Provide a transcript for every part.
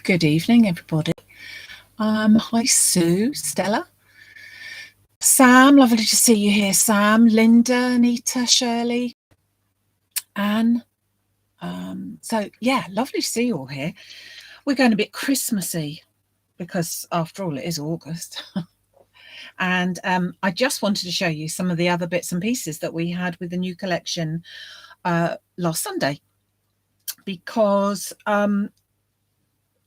Good evening, everybody. Hi, Sue, Stella, Sam. Lovely to see you here, Sam, Linda, Anita, Shirley, Anne. So yeah, lovely to see you all here. We're going a bit Christmassy because, after all, it is August. And I just wanted to show you some of the other bits and pieces that we had with the new collection last Sunday, because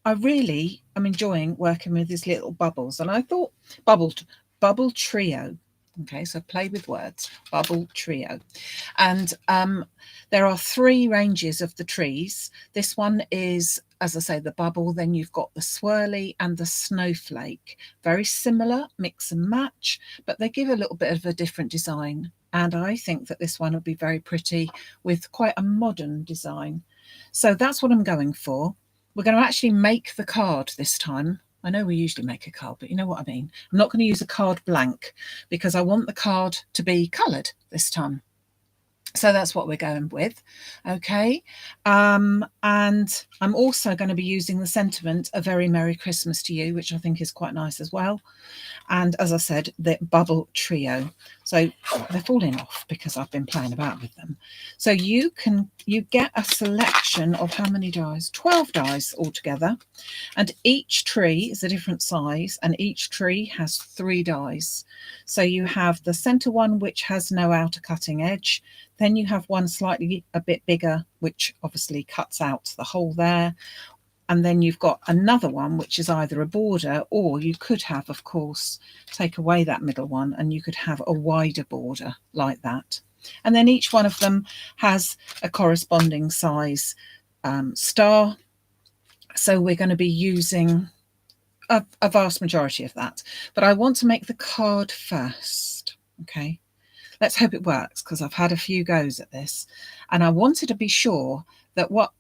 I really am enjoying working with these little bubbles, and I thought bubble trio. Okay, so play with words, bubble trio. And there are 3 ranges of the trees. This one is, as I say, the bubble. Then you've got the swirly and the snowflake. Very similar, mix and match, but they give a little bit of a different design. And I think that this one will be very pretty with quite a modern design. So that's what I'm going for. We're going to actually make the card this time. I know we usually make a card, but you know what I mean. I'm not going to use a card blank because I want the card to be coloured this time. So that's what we're going with. Okay. And I'm also going to be using the sentiment, "A Very Merry Christmas to You," which I think is quite nice as well. And as I said, the bubble trio. So they're falling off because I've been playing about with them. So you get a selection of how many dies? 12 dies altogether. And each tree is a different size, and each tree has 3 dies. So you have the center one, which has no outer cutting edge. Then you have one slightly a bit bigger, which obviously cuts out the hole there. And then you've got another one, which is either a border, or you could have, of course, take away that middle one and you could have a wider border like that. And then each one of them has a corresponding size star. So we're going to be using a vast majority of that. But I want to make the card first. Okay. Let's hope it works, because I've had a few goes at this. And I wanted to be sure that what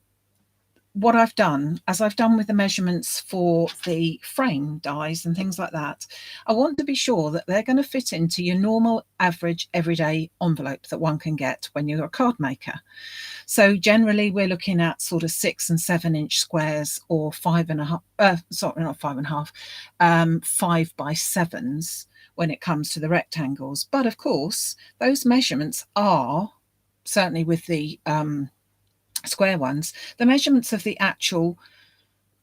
I've done, as I've done with the measurements for the frame dies and things like that, I want to be sure that they're going to fit into your normal, average, everyday envelope that one can get when you're a card maker. So generally we're looking at sort of 6 and 7 inch squares, or 5.5, 5 by 7s when it comes to the rectangles. But of course, those measurements are, certainly with the square ones, the measurements of the actual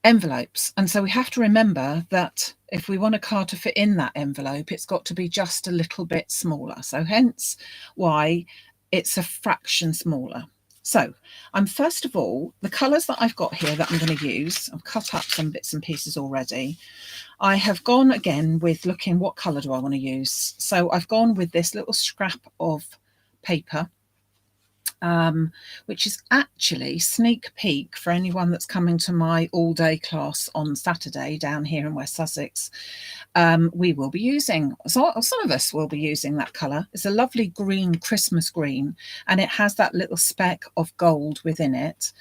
envelopes. And so we have to remember that if we want a card to fit in that envelope, it's got to be just a little bit smaller. So hence why it's a fraction smaller. So I'm first of all, the colours that I've got here that I'm going to use, I've cut up some bits and pieces already. I have gone again with looking, what colour do I want to use? So I've gone with this little scrap of paper, which is actually, sneak peek for anyone that's coming to my all-day class on Saturday down here in West Sussex, we will be using, so some of us will be using that colour. It's a lovely green, Christmas green, and it has that little speck of gold within it.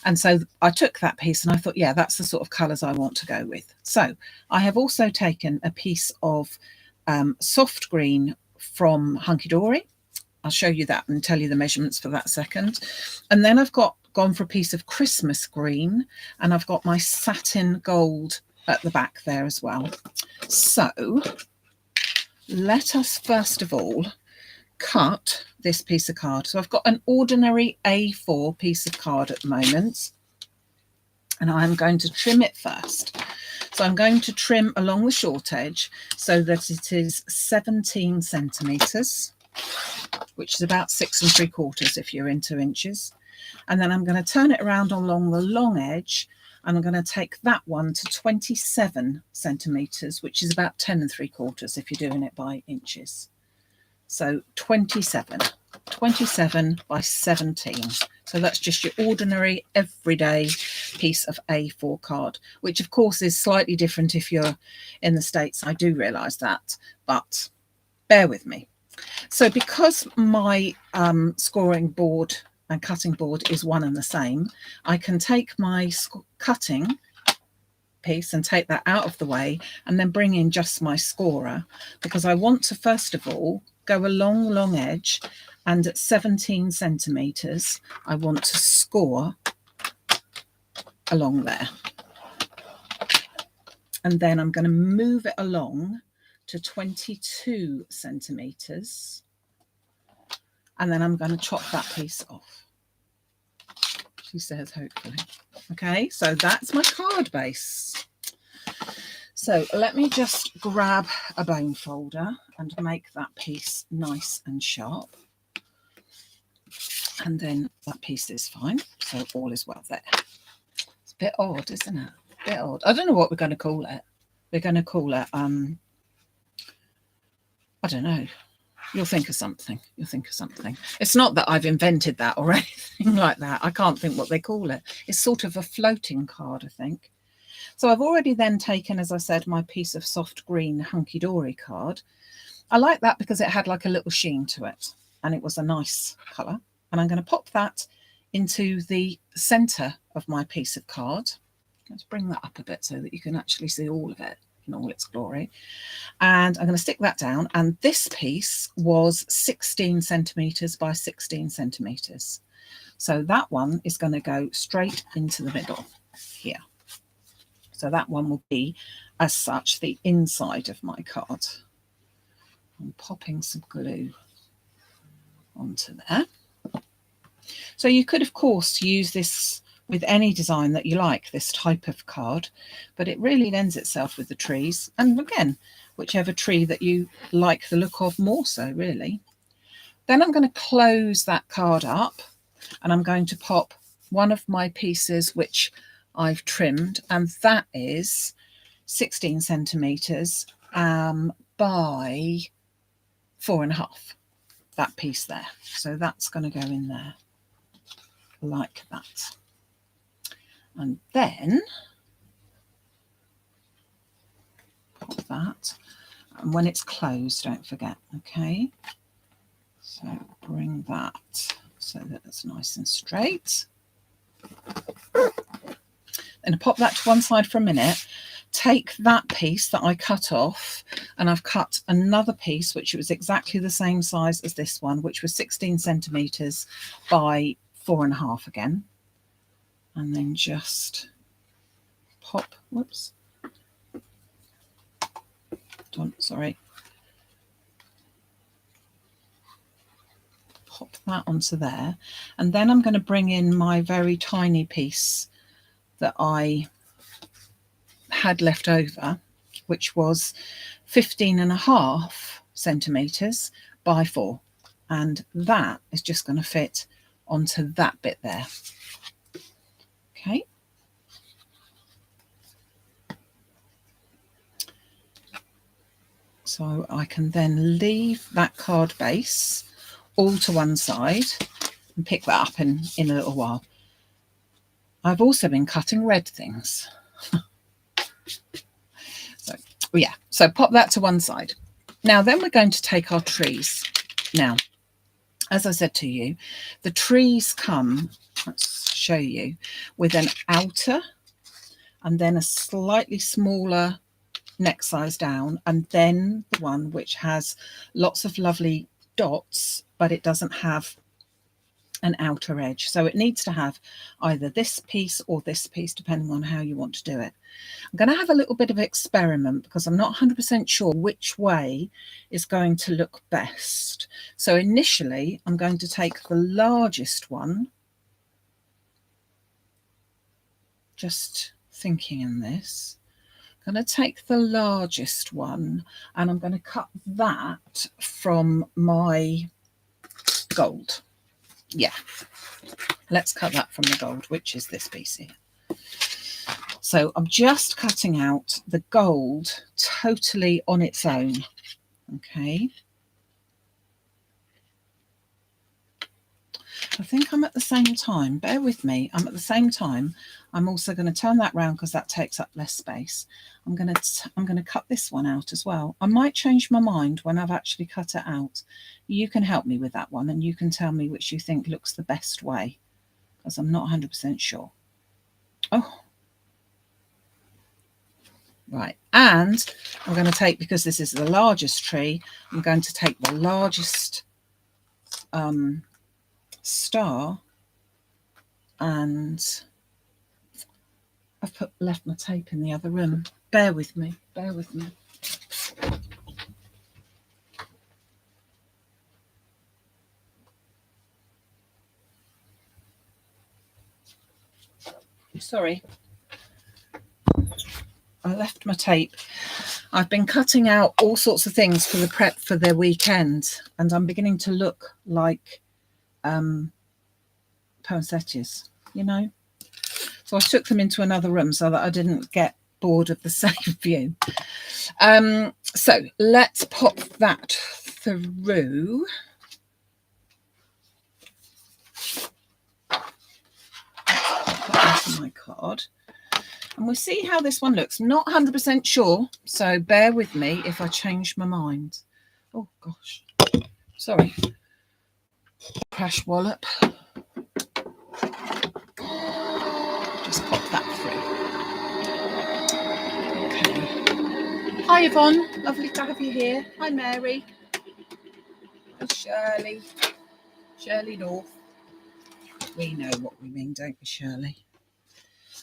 And so I took that piece and I thought, yeah, that's the sort of colours I want to go with. So I have also taken a piece of soft green from Hunky Dory. I'll show you that and tell you the measurements for that second. And then I've gone for a piece of Christmas green, and I've got my satin gold at the back there as well. So let us first of all cut this piece of card. So I've got an ordinary A4 piece of card at the moment, and I'm going to trim it first. So I'm going to trim along the short edge so that it is 17 centimetres, which is about 6 3/4 if you're into inches. And then I'm going to turn it around along the long edge, and I'm going to take that one to 27 centimetres, which is about 10 3/4 if you're doing it by inches. So 27 by 17. So that's just your ordinary everyday piece of A4 card, which of course is slightly different if you're in the States. I do realise that, but bear with me. So because my scoring board and cutting board is one and the same, I can take my cutting piece and take that out of the way and then bring in just my scorer, because I want to first of all go along the long edge, and at 17 centimetres I want to score along there. And then I'm going to move it along to 22 centimetres. And then I'm going to chop that piece off. She says, hopefully. Okay, so that's my card base. So let me just grab a bone folder and make that piece nice and sharp. And then that piece is fine. So all is well there. It's a bit odd, isn't it? A bit odd. I don't know what we're going to call it. We're going to call it, I don't know. You'll think of something. You'll think of something. It's not that I've invented that or anything like that. I can't think what they call it. It's sort of a floating card, I think. So I've already then taken, as I said, my piece of soft green Hunky Dory card. I like that because it had like a little sheen to it and it was a nice colour. And I'm going to pop that into the centre of my piece of card. Let's bring that up a bit so that you can actually see all of it in all its glory. And I'm going to stick that down. And this piece was 16 centimetres by 16 centimetres. So that one is going to go straight into the middle here. So that one will be, as such, the inside of my card. I'm popping some glue onto there. So you could, of course, use this with any design that you like, this type of card, but it really lends itself with the trees. And again, whichever tree that you like the look of more so, really. Then I'm going to close that card up and I'm going to pop one of my pieces which I've trimmed, and that is 16 centimetres by 4.5, that piece there. So that's going to go in there like that. And then pop that, and when it's closed, don't forget, okay? So bring that so that it's nice and straight. And pop that to one side for a minute. Take that piece that I cut off, and I've cut another piece which was exactly the same size as this one, which was 16 centimetres by 4.5 again. And then just pop, whoops, sorry. Pop that onto there. And then I'm going to bring in my very tiny piece that I had left over, which was 15.5 centimetres by 4. And that is just going to fit onto that bit there. Okay. So I can then leave that card base all to one side and pick that up in a little while. I've also been cutting red things. So pop that to one side. Now then we're going to take our trees. Now, as I said to you, the trees come, let's show you, with an outer and then a slightly smaller neck size down, and then the one which has lots of lovely dots, but it doesn't have an outer edge. So it needs to have either this piece or this piece, depending on how you want to do it. I'm going to have a little bit of experiment because I'm not 100% sure which way is going to look best. So initially I'm going to take the largest one, just thinking in this. I'm going to take the largest one and I'm going to cut that from my gold. Yeah, let's cut that from the gold, which is this piece here. So I'm just cutting out the gold totally on its own. Okay. I think I'm at the same time, bear with me, I'm at the same time, I'm also going to turn that round because that takes up less space. I'm going to cut this one out as well. I might change my mind when I've actually cut it out. You can help me with that one and you can tell me which you think looks the best way, because I'm not 100% sure. Oh, right. And I'm going to take, because this is the largest tree, I'm going to take the largest star and I've left my tape in the other room. Bear with me. Bear with me. Sorry. I left my tape. I've been cutting out all sorts of things for the prep for their weekend, and I'm beginning to look like poinsettias, you know. So I took them into another room so that I didn't get bored of the same view. So let's pop that through. Put that onto my card. And we'll see how this one looks. Not 100% sure, so bear with me if I change my mind. Oh, gosh. Sorry. Crash wallop. Just pop that through. Okay. Hi, Yvonne. Lovely to have you here. Hi, Mary. Hi, Shirley. Shirley North. We know what we mean, don't we, Shirley?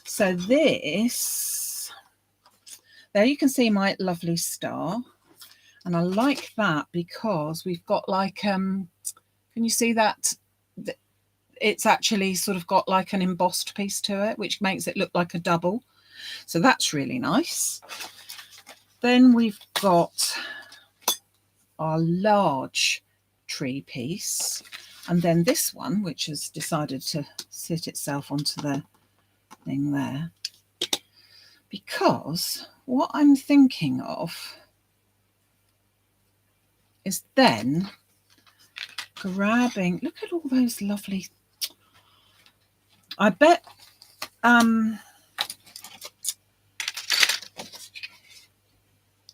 So this, there you can see my lovely star. And I like that because we've got like, can you see that? It's actually sort of got like an embossed piece to it, which makes it look like a double. So that's really nice. Then we've got our large tree piece. And then this one, which has decided to sit itself onto the thing there. Because what I'm thinking of is then grabbing, look at all those lovely, I bet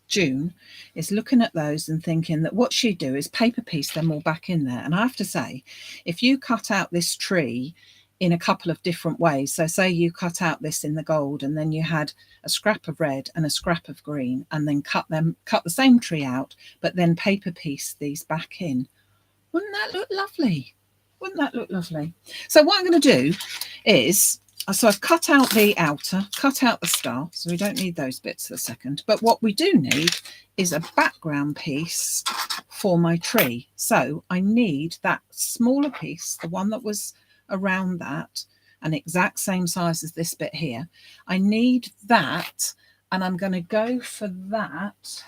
June is looking at those and thinking that what she'd do is paper piece them all back in there. And I have to say, if you cut out this tree in a couple of different ways, so say you cut out this in the gold and then you had a scrap of red and a scrap of green, and then cut the same tree out, but then paper piece these back in, wouldn't that look lovely? Wouldn't that look lovely? So what I'm going to do is, so I've cut out the outer, cut out the star, so we don't need those bits for a second. But what we do need is a background piece for my tree. So I need that smaller piece, the one that was around that, an exact same size as this bit here. I need that, and I'm going to go for that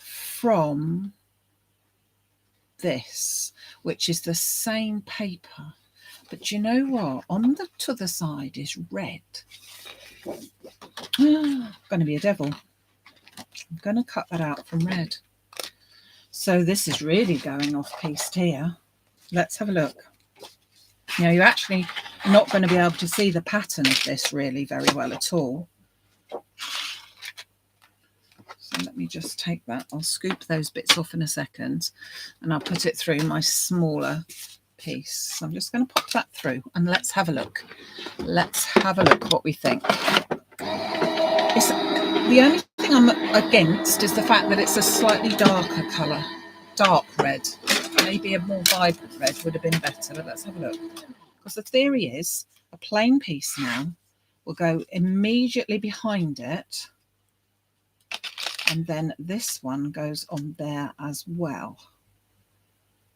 from this, which is the same paper. But you know what? On the other side is red. Going to be a devil. I'm going to cut that out from red. So this is really going off pieced here. Let's have a look. You know, you're actually not going to be able to see the pattern of this really very well at all. So let me just take that. I'll scoop those bits off in a second, and I'll put it through my smaller piece. So I'm just going to pop that through, and let's have a look. Let's have a look what we think. The only thing I'm against is the fact that it's a slightly darker colour, dark red. Maybe a more vibrant red would have been better, but let's have a look. Because the theory is a plain piece now will go immediately behind it, and then this one goes on there as well.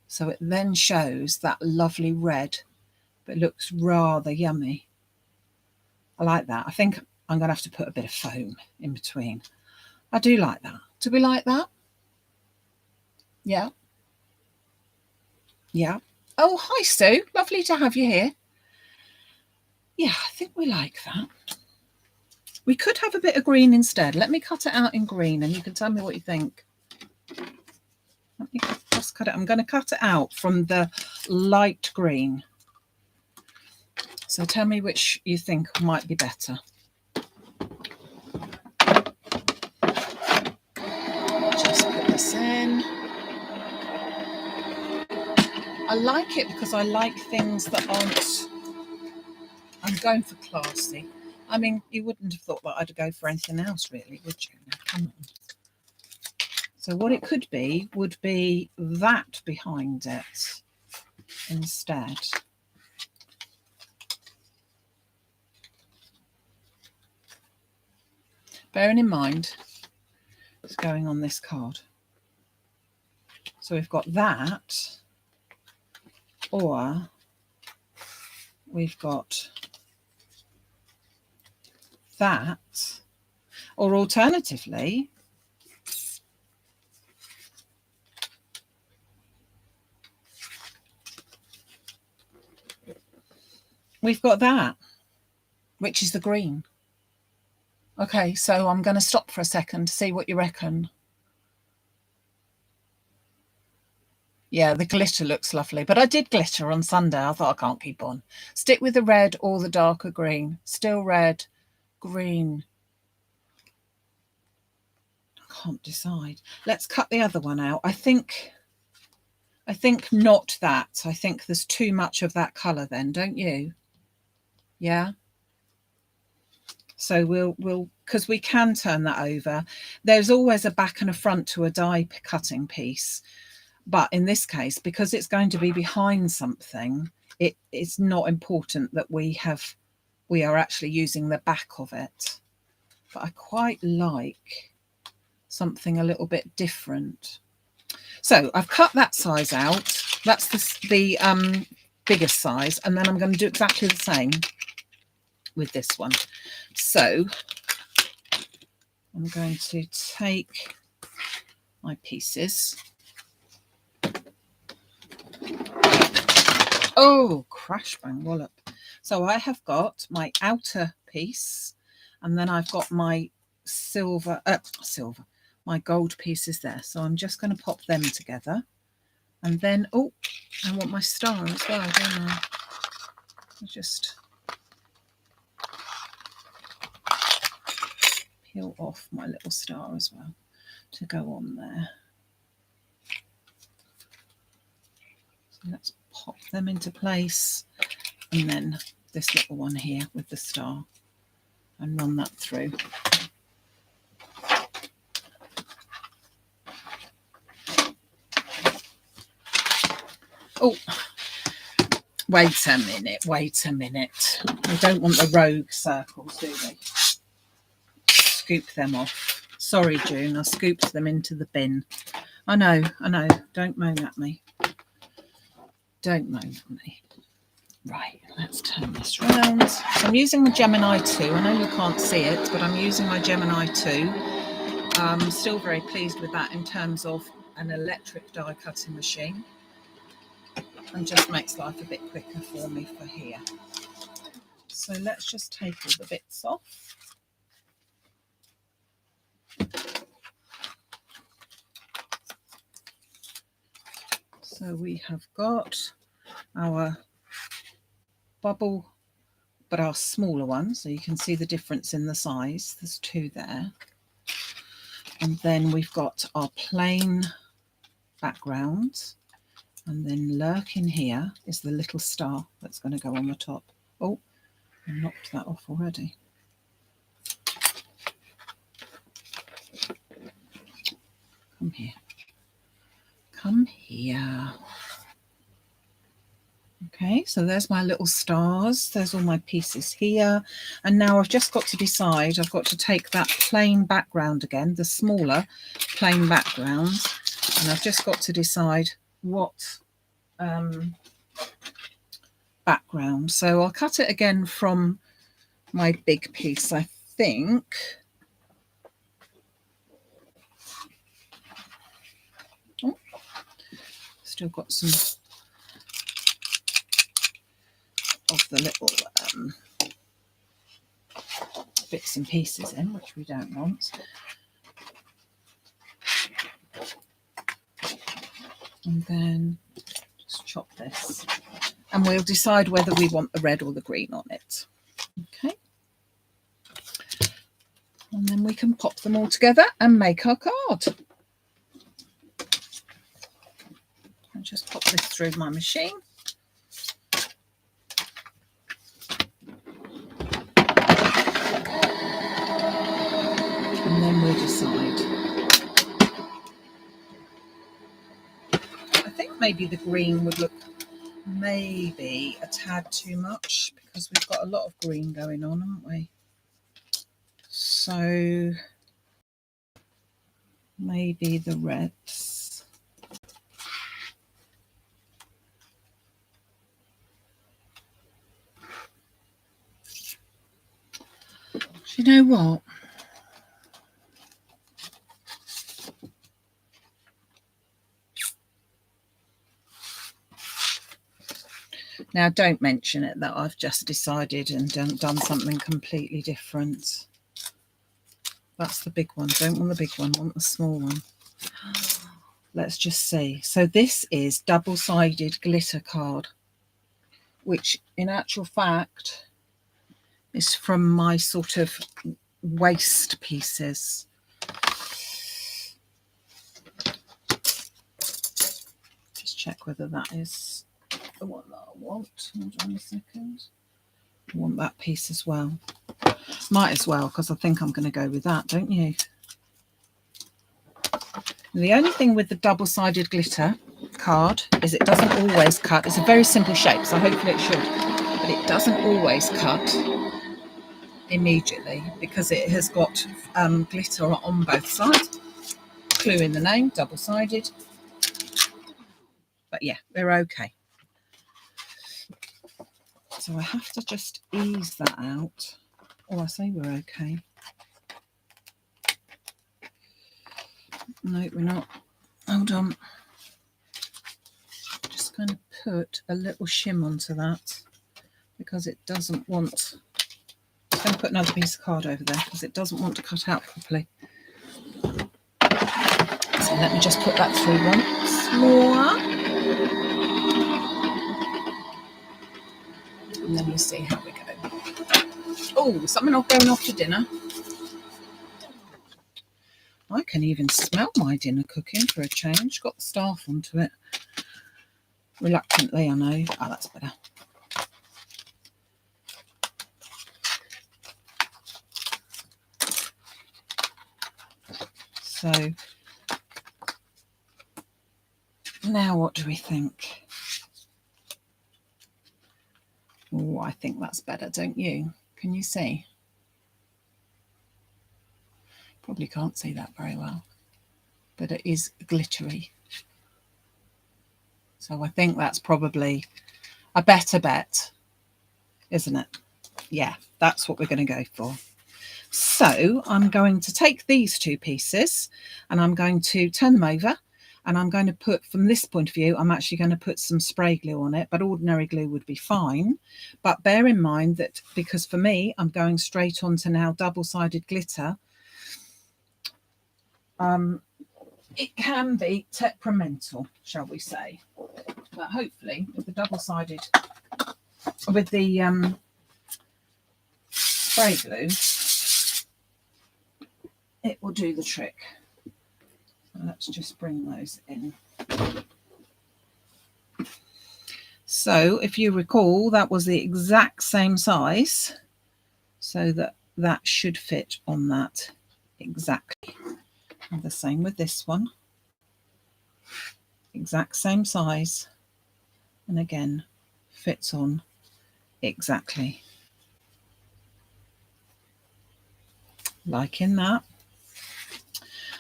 So it then shows that lovely red, but it looks rather yummy. I like that. I think I'm going to have to put a bit of foam in between. I do like that. Do we like that? Yeah. Yeah. Oh, hi, Sue. Lovely to have you here. Yeah, I think we like that. We could have a bit of green instead. Let me cut it out in green and you can tell me what you think. Let me just cut it. I'm going to cut it out from the light green. So tell me which you think might be better. Just put this in. I like it because I like things that aren't, I'm going for classy. I mean, you wouldn't have thought that I'd go for anything else really, would you? Now, come on. So what it could be would be that behind it instead. bearing in mind it's going on this card. So we've got that, or we've got that, or alternatively, we've got that, which is the green. Okay, so I'm going to stop for a second to see what you reckon. Yeah, the glitter looks lovely, but I did glitter on Sunday. I thought I can't keep on. Stick with the red or the darker green. Still red, green. I can't decide. Let's cut the other one out. I think not that. I think there's too much of that colour then, don't you? Yeah. So we'll because we can turn that over. There's always a back and a front to a die cutting piece. But in this case, because it's going to be behind something, it's not important that we are actually using the back of it. But I quite like something a little bit different. So I've cut that size out. That's the biggest size. And then I'm going to do exactly the same with this one. So I'm going to take my pieces. Oh, crash bang wallop. So I have got my outer piece, and then I've got my my gold pieces there. So I'm just going to pop them together. And then, oh, I want my star as well, don't I? I'll just peel off my little star as well to go on there. So let's pop them into place, and then this little one here with the star, and run that through. Oh, wait a minute. We don't want the rogue circles, do we? Scoop them off. Sorry, June, I scooped them into the bin. I know. Don't moan at me. Right, let's turn this round. So I'm using the Gemini 2. I know you can't see it, but I'm using my Gemini 2. I'm still very pleased with that in terms of an electric die cutting machine, and just makes life a bit quicker for me for here. So let's just take all the bits off. So we have got our bubble, but our smaller one, so you can see the difference in the size. There's two there. And then we've got our plain background, and then lurking here is the little star that's going to go on the top. Oh, I knocked that off already. Come here. Okay, so there's my little stars. There's all my pieces here. And now I've just got to decide, I've got to take that plain background again, the smaller plain background, and I've just got to decide what background. So I'll cut it again from my big piece, I think. Oh, still got some of the little bits and pieces in, which we don't want. And then just chop this, and we'll decide whether we want the red or the green on it. Okay, and then we can pop them all together and make our card. I'll just pop this through my machine. And then we'll decide. I think maybe the green would look maybe a tad too much, because we've got a lot of green going on, haven't we? So maybe the reds. Do you know what? Now, don't mention it that I've just decided and done something completely different. That's the big one. Don't want the big one, want the small one. Let's just see. So this is double-sided glitter card, which in actual fact is from my sort of waste pieces. Just check whether that is the one that I want. Hold on a second. I want that piece as well. Might as well, because I think I'm going to go with that, don't you? And the only thing with the double-sided glitter card is it doesn't always cut. It's a very simple shape, so hopefully it should. But it doesn't always cut immediately because it has got glitter on both sides. Clue in the name, double-sided. But yeah, they're okay. So I have to just ease that out. Oh, I say we're okay. No, we're not. Hold on. Just going to put a little shim onto that because it doesn't want... I'm going to put another piece of card over there because it doesn't want to cut out properly. So let me just put that through once more. And then we'll see how we go. Oh, something not going off to dinner. I can even smell my dinner cooking for a change. Got the staff onto it. Reluctantly, I know. Oh, that's better. So now what do we think? Oh, I think that's better, don't you? Can you see? Probably can't see that very well, but it is glittery. So I think that's probably a better bet, isn't it? Yeah, that's what we're going to go for. So I'm going to take these two pieces and I'm going to turn them over, and I'm going to put, from this point of view, I'm actually going to put some spray glue on it, but ordinary glue would be fine. But bear in mind that because for me, I'm going straight on to now double-sided glitter, it can be temperamental, shall we say. But hopefully with the double-sided, with the spray glue, it will do the trick. So let's just bring those in. So if you recall, that was the exact same size, so that should fit on that exactly. And the same with this one. Exact same size, and again fits on exactly like in that.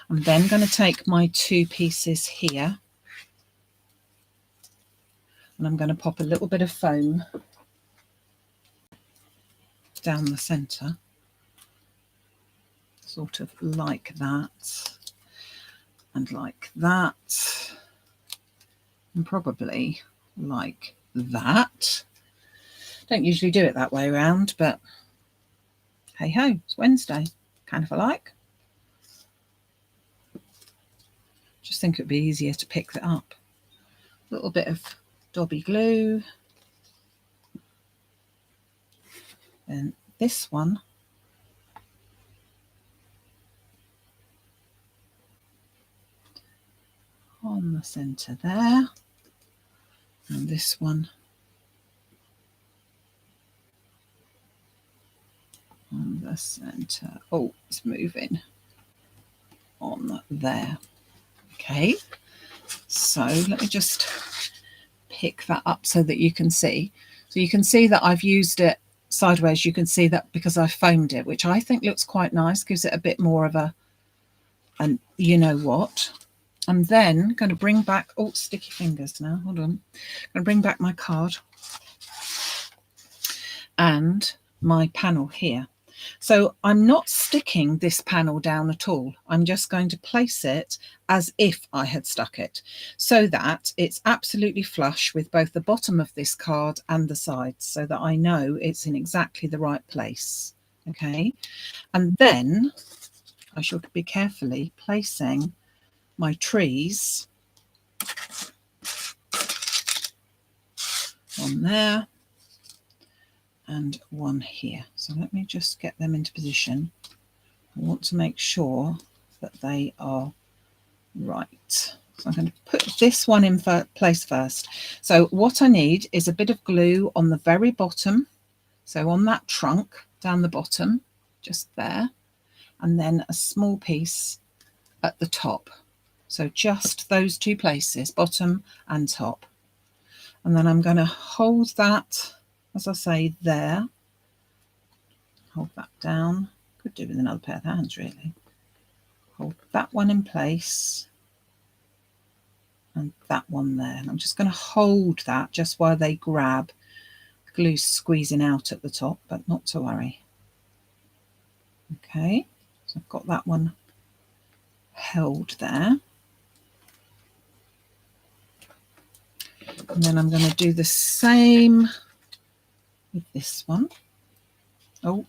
I'm then going to take my two pieces here and I'm going to pop a little bit of foam down the centre, sort of like that and like that, and probably like that. Don't usually do it that way around, but hey ho, it's Wednesday, kind of alike. Just think it would be easier to pick that up. A little bit of Dobby glue. And this one on the centre there. And this one on the centre. Oh, it's moving on there. Okay, so let me just pick that up so that you can see. So you can see that I've used it sideways, you can see that because I foamed it, which I think looks quite nice, gives it a bit more of an you know what. I'm then going to bring back, oh, sticky fingers now, hold on. I'm going to bring back my card and my panel here. So I'm not sticking this panel down at all. I'm just going to place it as if I had stuck it, so that it's absolutely flush with both the bottom of this card and the sides, so that I know it's in exactly the right place. Okay, and then I should be carefully placing my trees on there and one here. So let me just get them into position. I want to make sure that they are right. So I'm going to put this one in place first. So what I need is a bit of glue on the very bottom, so on that trunk down the bottom, just there, and then a small piece at the top. So just those two places, bottom and top. And then I'm going to hold that, as I say, there. Hold that down. Could do with another pair of hands, really. Hold that one in place and that one there. And I'm just going to hold that just while they grab. Glue squeezing out at the top, but not to worry. Okay, so I've got that one held there. And then I'm going to do the same with this one. Oh,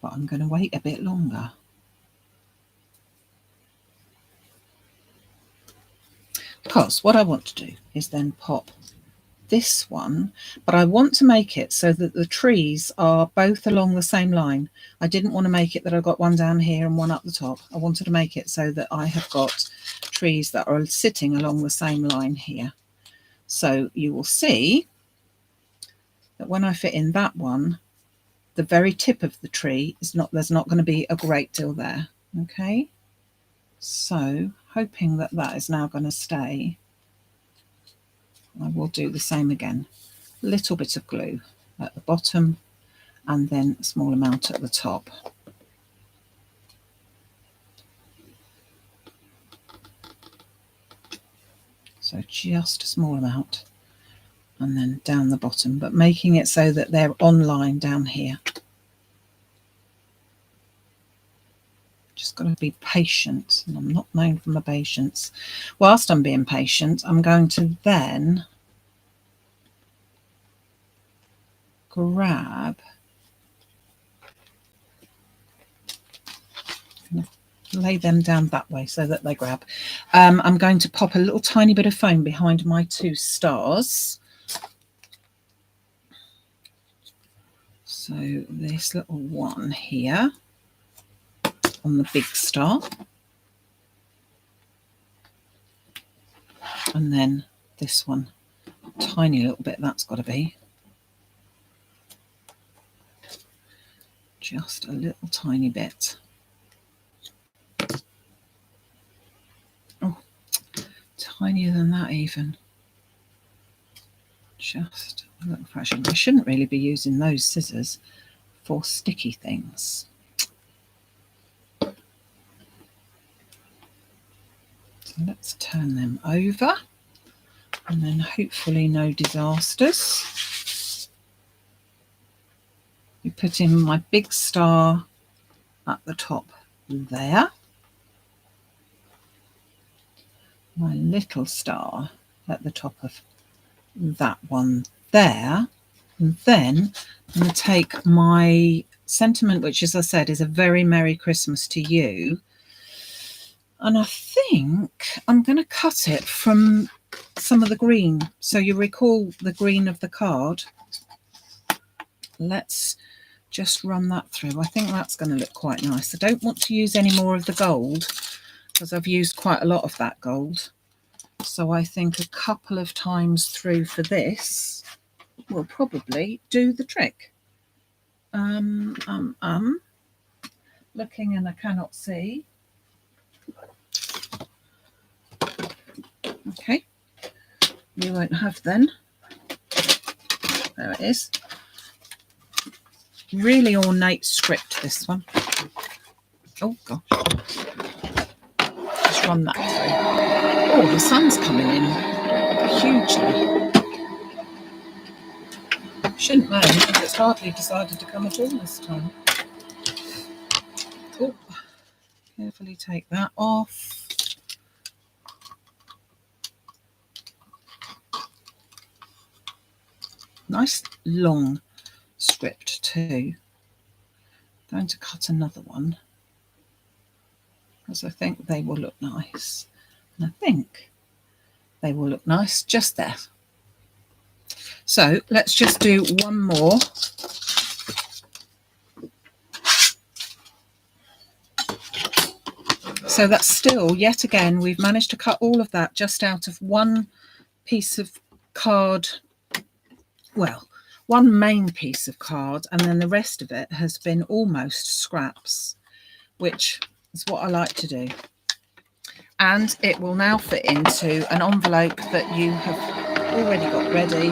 but I'm going to wait a bit longer. Because what I want to do is then pop this one, but I want to make it so that the trees are both along the same line. I didn't want to make it that I've got one down here and one up the top. I wanted to make it so that I have got trees that are sitting along the same line here. So you will see that when I fit in that one, the very tip of the tree is not, there's not going to be a great deal there. Okay, so hoping that that is now going to stay, I will do the same again. A little bit of glue at the bottom and then a small amount at the top. So just a small amount and then down the bottom, but making it so that they're on line down here. Just got to be patient, and I'm not known for my patience. Whilst I'm being patient, I'm going to then grab, lay them down that way so that they grab. I'm going to pop a little tiny bit of foam behind my two stars. So this little one here on the big star, and then this one, tiny little bit, that's got to be just a little tiny bit. Oh, tinier than that even. Just a little fraction. I shouldn't really be using those scissors for sticky things. So let's turn them over, and then hopefully no disasters. We put in my big star at the top there, my little star at the top of that one there, and then I'm going to take my sentiment, which, as I said, is a very Merry Christmas to you, and I think I'm going to cut it from some of the green. So you recall the green of the card. Let's just run that through. I think that's going to look quite nice. I don't want to use any more of the gold because I've used quite a lot of that gold. So I think a couple of times through for this will probably do the trick. Looking and I cannot see. you won't have then. There it is. Really ornate script, this one. Oh gosh. Just run that through. Oh, the sun's coming in hugely. Shouldn't moan because it's hardly decided to come at all this time. Oh, carefully take that off. Nice long script too. Going to cut another one because I think they will look nice. And I think they will look nice just there. So let's just do one more. So that's still, yet again, we've managed to cut all of that just out of one piece of card. Well, one main piece of card, and then the rest of it has been almost scraps, which is what I like to do. And it will now fit into an envelope that you have already got ready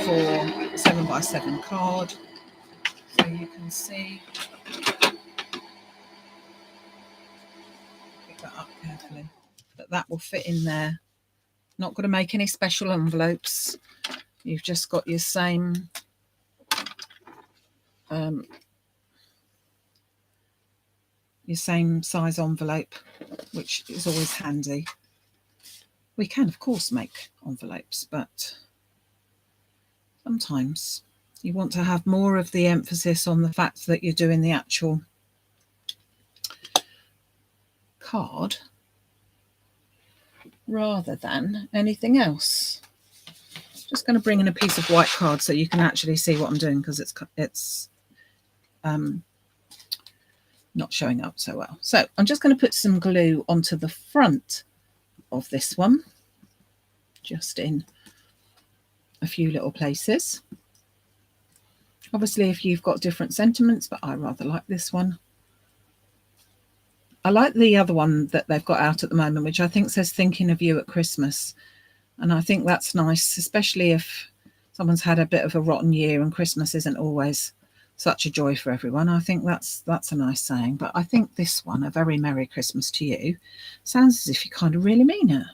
for 7x7 card. So you can see, pick that up carefully, that will fit in there. Not going to make any special envelopes. You've just got your same size envelope, which is always handy. We can, of course, make envelopes, but sometimes you want to have more of the emphasis on the fact that you're doing the actual card rather than anything else. Just going to bring in a piece of white card so you can actually see what I'm doing, because it's not showing up so well. So I'm just going to put some glue onto the front of this one, just in a few little places. Obviously, if you've got different sentiments, but I rather like this one. I like the other one that they've got out at the moment, which I think says thinking of you at Christmas. And I think that's nice, especially if someone's had a bit of a rotten year and Christmas isn't always such a joy for everyone. I think that's a nice saying. But I think this one, a very Merry Christmas to you, sounds as if you kind of really mean it.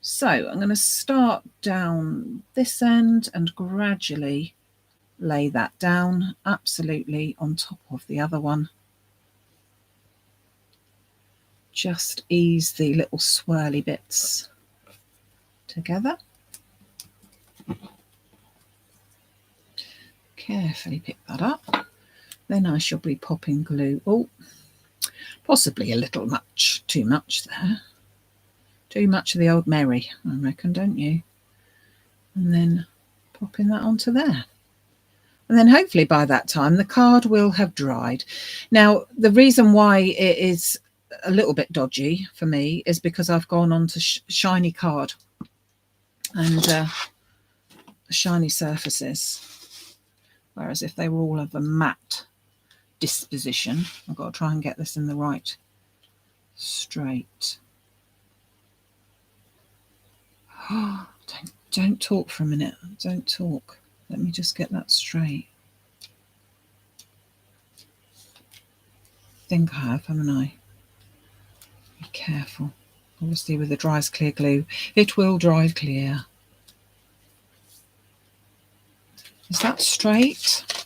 So I'm going to start down this end and gradually lay that down absolutely on top of the other one. Just ease the little swirly bits together. Carefully pick that up. Then I shall be popping glue. Oh, possibly a little much, too much there. Too much of the old Mary, I reckon, don't you? And then popping that onto there. And then hopefully by that time the card will have dried. Now, the reason why it is a little bit dodgy for me is because I've gone on to shiny card and shiny surfaces, whereas if they were all of a matte disposition, I've got to try and get this in the right straight. Oh, don't talk for a minute. Don't talk. Let me just get that straight. I think I have, haven't I? Be careful. Obviously with the dry as clear glue, it will dry clear. Is that straight?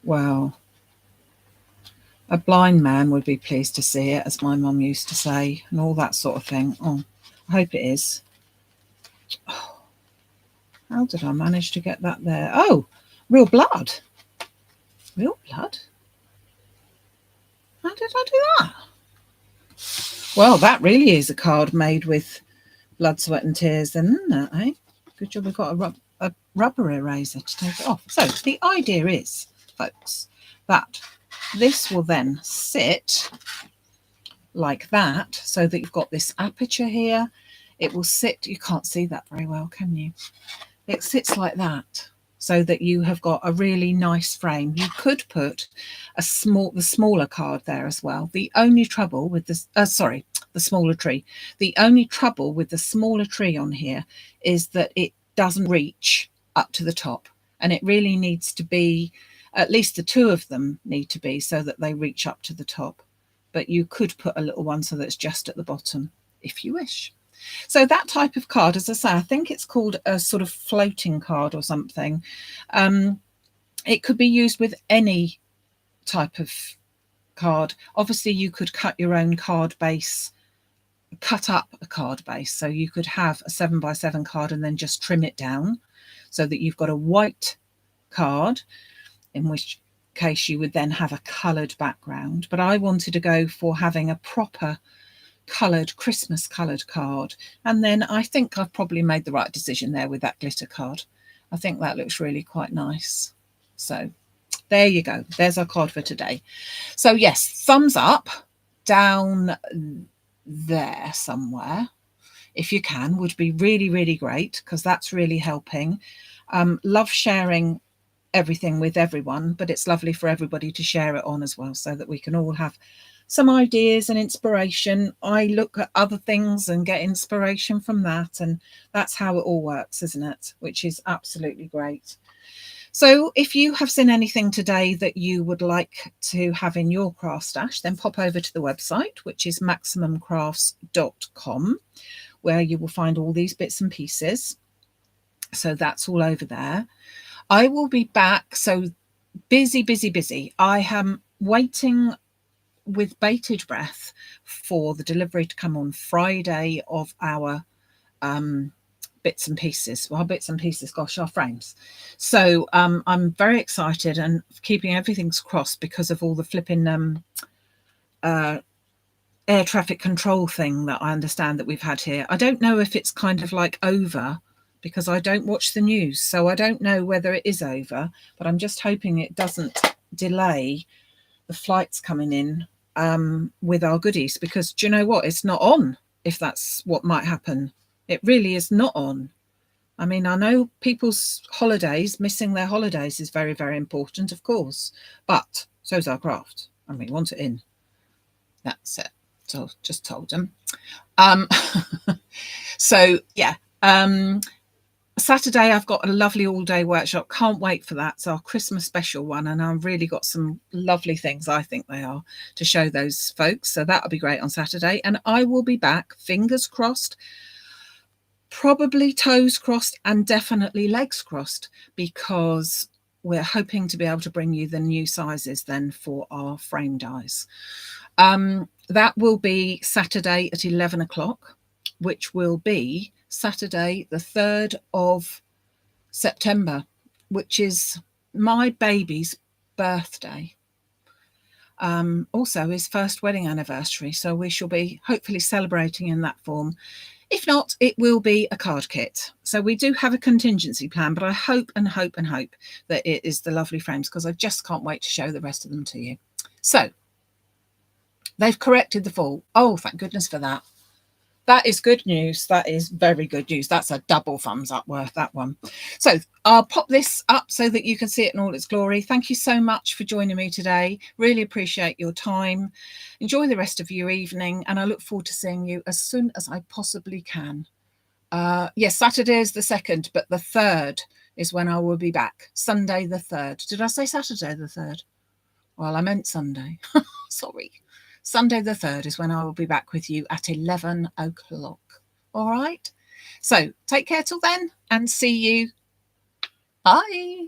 Well, a blind man would be pleased to see it, as my mum used to say, and all that sort of thing. Oh, I hope it is. Oh, how did I manage to get that there? Oh, real blood. Real blood? How did I do that? Well, that really is a card made with blood, sweat and tears then, isn't it, eh? Good job we've got a rubber eraser to take it off. So the idea is, folks, that this will then sit like that, so that you've got this aperture here. It will sit, you can't see that very well, can you? It sits like that, so that you have got a really nice frame. You could put the smaller card there as well. The only trouble with this, the smaller tree. The only trouble with the smaller tree on here is that it doesn't reach up to the top, and it really needs to be, at least the two of them need to be, so that they reach up to the top. But you could put a little one so that's just at the bottom if you wish. So that type of card, as I say, I think it's called a sort of floating card or something. It could be used with any type of card. Obviously, you could cut your own card base, cut up a card base. So you could have a 7x7 card and then just trim it down so that you've got a white card, in which case you would then have a coloured background. But I wanted to go for having a proper coloured, Christmas coloured card. And then I think I've probably made the right decision there with that glitter card. I think that looks really quite nice. So there you go. There's our card for today. So yes, thumbs up down there somewhere, if you can, would be really, really great, because that's really helping. Love sharing everything with everyone, but it's lovely for everybody to share it on as well, so that we can all have some ideas and inspiration. I look at other things and get inspiration from that, and that's how it all works, isn't it? Which is absolutely great. So if you have seen anything today that you would like to have in your craft stash, then pop over to the website, which is maximumcrafts.com, where you will find all these bits and pieces. So that's all over there. I will be back. So busy, busy, busy. I am waiting with bated breath for the delivery to come on Friday of our bits and pieces. Well, bits and pieces, gosh, our frames. So I'm very excited and keeping everything's crossed because of all the flipping air traffic control thing that I understand that we've had here. I don't know if it's kind of like over, because I don't watch the news, so I don't know whether it is over, but I'm just hoping it doesn't delay the flights coming in with our goodies, because do you know what? It's not on, if that's what might happen. It really is not on. I mean, I know people's holidays, missing their holidays is very, very important, of course, but so's our craft, and we want it in. That's it. So just told them. So yeah, Saturday I've got a lovely all-day workshop. Can't wait for that. It's our Christmas special one, and I've really got some lovely things, I think they are, to show those folks. So that'll be great on Saturday. And I will be back, fingers crossed, probably toes crossed, and definitely legs crossed, because we're hoping to be able to bring you the new sizes then for our frame dies. That will be Saturday at 11 o'clock, which will be Saturday, the 3rd of September, which is my baby's birthday. Also his first wedding anniversary. So we shall be hopefully celebrating in that form. If not, it will be a card kit. So we do have a contingency plan, but I hope and hope and hope that it is the lovely frames, because I just can't wait to show the rest of them to you. So they've corrected the fall. Oh, thank goodness for that. That is good news. That is very good news. That's a double thumbs up worth, that one. So I'll pop this up so that you can see it in all its glory. Thank you so much for joining me today. Really appreciate your time. Enjoy the rest of your evening, and I look forward to seeing you as soon as I possibly can. Yes, Saturday is the 2nd, but the 3rd is when I will be back. Sunday the 3rd. Did I say Saturday the 3rd? Well, I meant Sunday. Sorry. Sunday the 3rd is when I will be back with you at 11 o'clock. All right. So take care till then, and see you. Bye.